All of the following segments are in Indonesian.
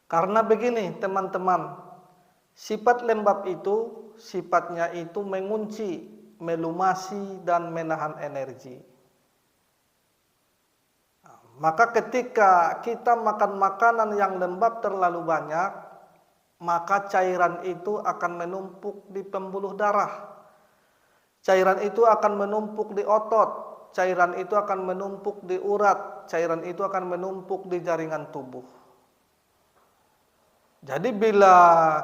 Karena begini teman-teman, sifat lembab itu sifatnya itu mengunci, melumasi dan menahan energi. Maka ketika kita makan makanan yang lembab terlalu banyak, maka cairan itu akan menumpuk di pembuluh darah. Cairan itu akan menumpuk di otot, cairan itu akan menumpuk di urat, cairan itu akan menumpuk di jaringan tubuh. Jadi bila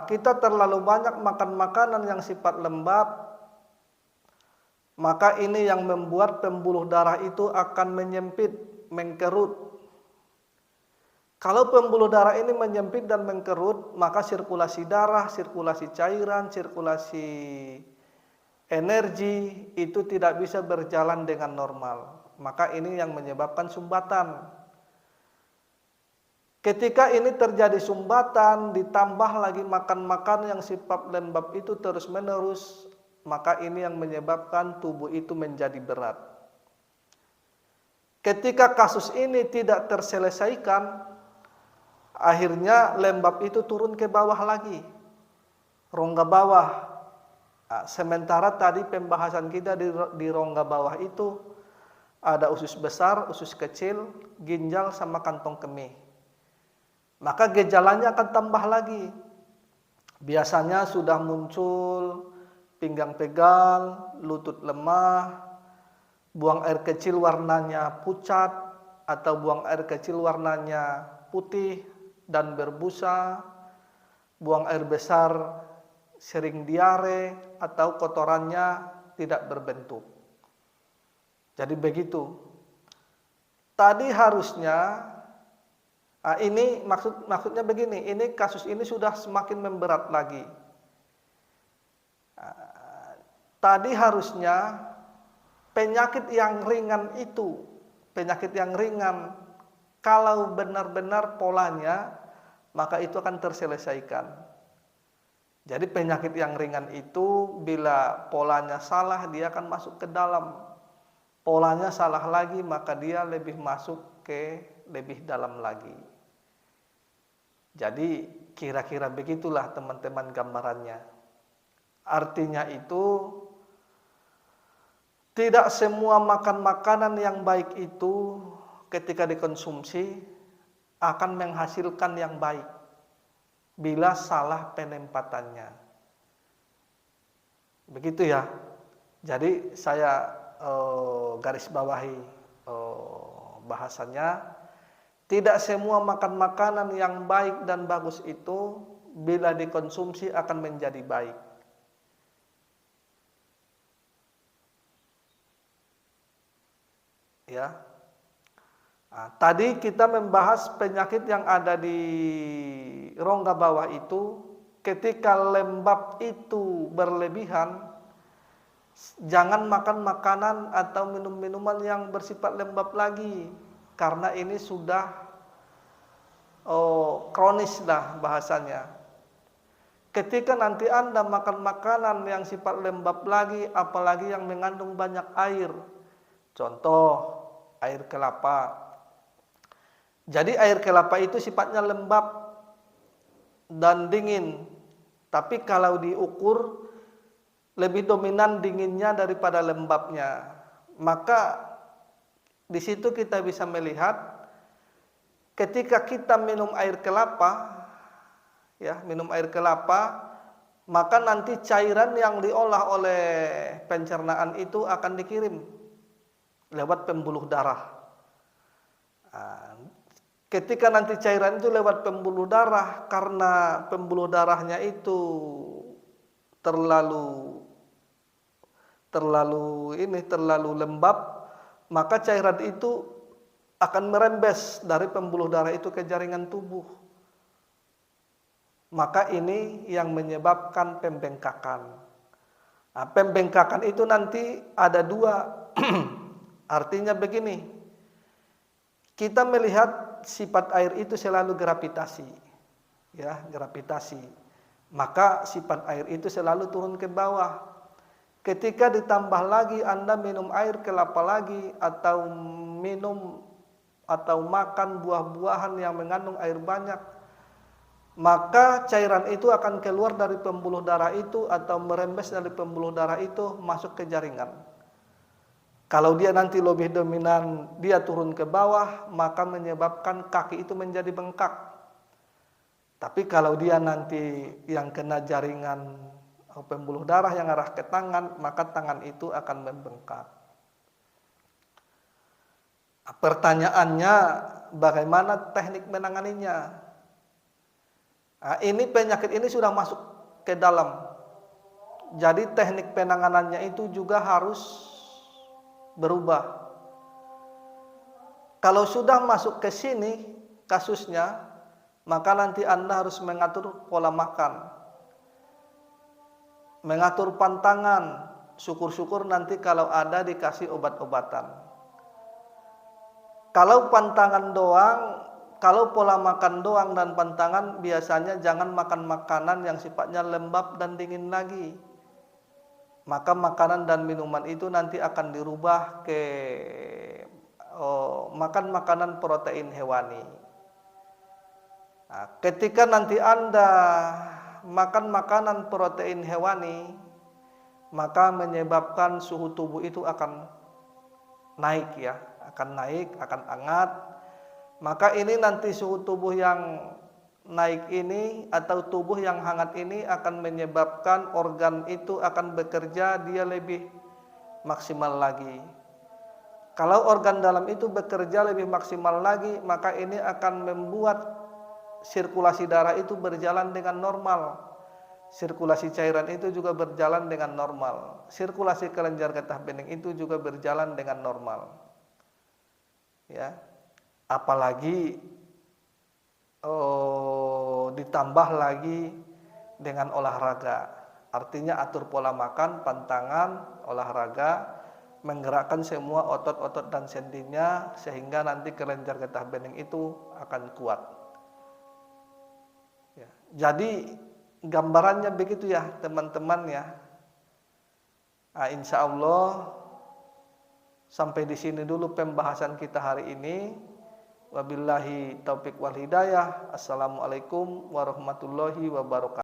kita terlalu banyak makan makanan yang sifat lembab, maka ini yang membuat pembuluh darah itu akan menyempit, mengkerut. Kalau pembuluh darah ini menyempit dan mengkerut, maka sirkulasi darah, sirkulasi cairan, sirkulasi energi itu tidak bisa berjalan dengan normal. Maka ini yang menyebabkan sumbatan. Ketika ini terjadi sumbatan, ditambah lagi makan-makan yang sifat lembab itu terus-menerus, maka ini yang menyebabkan tubuh itu menjadi berat. Ketika kasus ini tidak terselesaikan, akhirnya lembab itu turun ke bawah lagi, rongga bawah. Nah, sementara tadi pembahasan kita di rongga bawah itu ada usus besar, usus kecil, ginjal sama kantong kemih. Maka gejalanya akan tambah lagi. Biasanya sudah muncul pinggang pegal, lutut lemah, buang air kecil warnanya pucat, atau buang air kecil warnanya putih dan berbusa, buang air besar sering diare, atau kotorannya tidak berbentuk. Jadi begitu. Tadi harusnya, ini maksudnya begini, ini kasus ini sudah semakin memberat lagi. Tadi harusnya penyakit yang ringan itu, kalau benar-benar polanya, maka itu akan terselesaikan. Jadi penyakit yang ringan itu bila polanya salah, dia akan masuk ke dalam. Polanya salah lagi, maka dia lebih masuk ke lebih dalam lagi. Jadi kira-kira begitulah teman-teman gambarannya. Artinya itu tidak semua makan makanan yang baik itu ketika dikonsumsi akan menghasilkan yang baik bila salah penempatannya. Begitu ya. Jadi saya garis bawahi bahasannya. Tidak semua makan makanan yang baik dan bagus itu bila dikonsumsi akan menjadi baik. Ya. Nah, tadi kita membahas penyakit yang ada di rongga bawah itu, ketika lembab itu berlebihan, jangan makan makanan atau minum-minuman yang bersifat lembab lagi, karena ini sudah kronis lah bahasanya. Ketika nanti Anda makan makanan yang sifat lembab lagi, apalagi yang mengandung banyak air, contoh air kelapa. Jadi air kelapa itu sifatnya lembab dan dingin, tapi kalau diukur lebih dominan dinginnya daripada lembabnya. Maka di situ kita bisa melihat ketika kita minum air kelapa, ya, minum air kelapa, maka nanti cairan yang diolah oleh pencernaan itu akan dikirim lewat pembuluh darah. Ketika nanti cairan itu lewat pembuluh darah, karena pembuluh darahnya itu terlalu lembab, maka cairan itu akan merembes dari pembuluh darah itu ke jaringan tubuh. Maka ini yang menyebabkan pembengkakan. Nah, pembengkakan itu nanti ada dua. Artinya begini, kita melihat sifat air itu selalu gravitasi, ya, gravitasi. Maka sifat air itu selalu turun ke bawah. Ketika ditambah lagi Anda minum air kelapa lagi, atau minum atau makan buah-buahan yang mengandung air banyak, maka cairan itu akan keluar dari pembuluh darah itu atau merembes dari pembuluh darah itu masuk ke jaringan. Kalau dia nanti lebih dominan, dia turun ke bawah, maka menyebabkan kaki itu menjadi bengkak. Tapi kalau dia nanti yang kena jaringan pembuluh darah yang arah ke tangan, maka tangan itu akan membengkak. Pertanyaannya, bagaimana teknik menanganinya? Nah, ini penyakit ini sudah masuk ke dalam. Jadi teknik penanganannya itu juga harus berubah. Kalau sudah masuk ke sini kasusnya, maka nanti Anda harus mengatur pola makan, mengatur pantangan. Syukur-syukur nanti kalau ada dikasih obat-obatan. Kalau pantangan doang, kalau pola makan doang dan pantangan, biasanya jangan makan makanan yang sifatnya lembab dan dingin lagi. Maka makanan dan minuman itu nanti akan dirubah ke makan makanan protein hewani. Nah, ketika nanti Anda makan makanan protein hewani, maka menyebabkan suhu tubuh itu akan naik ya, akan naik, akan hangat. Maka ini nanti suhu tubuh yang naik ini atau tubuh yang hangat ini akan menyebabkan organ itu akan bekerja dia lebih maksimal lagi. Kalau organ dalam itu bekerja lebih maksimal lagi, maka ini akan membuat sirkulasi darah itu berjalan dengan normal. Sirkulasi cairan itu juga berjalan dengan normal. Sirkulasi kelenjar getah bening itu juga berjalan dengan normal. Ya. Apalagi ditambah lagi dengan olahraga. Artinya atur pola makan, pantangan, olahraga, menggerakkan semua otot-otot dan sendinya sehingga nanti kelenjar getah bening itu akan kuat. Ya. Jadi gambarannya begitu ya teman-teman ya. Nah, insya Allah sampai di sini dulu pembahasan kita hari ini. Wabillahi taufiq wal hidayah. Assalamualaikum warahmatullahi wabarakatuh.